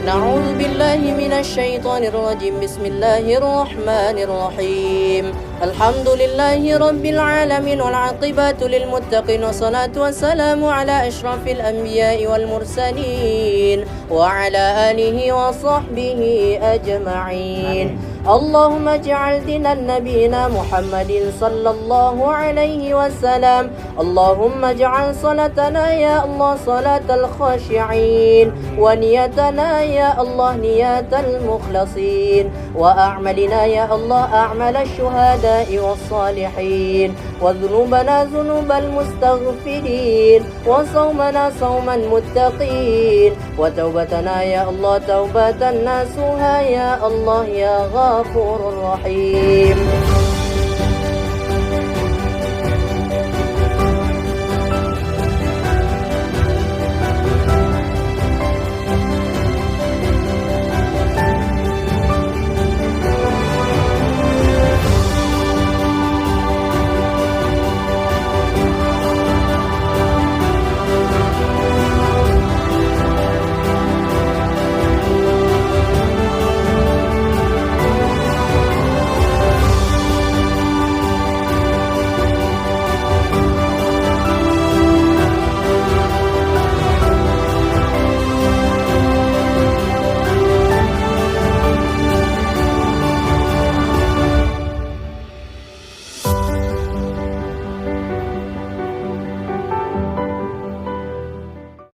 نعوذ بالله من الشيطان الرجيم. بسم الله الرحمن الرحيم. الحمد لله رب العالمين والعاقبة للمتقين والصلاة والسلام على أشرف الأنبياء والمرسلين وعلى آله وصحبه أجمعين. اللهم اجعل دين نبينا محمد صلى الله عليه وسلم. اللهم اجعل صلاتنا يا الله صلاة الخاشعين، ونيتنا يا الله نية المخلصين، وأعملنا يا الله أعمال الشهداء والصالحين، وذنوبنا ذنوب المستغفرين، وصومنا صوم المتقين، وتوبتنا يا الله توبة ناسها يا الله يا غفور رحيم.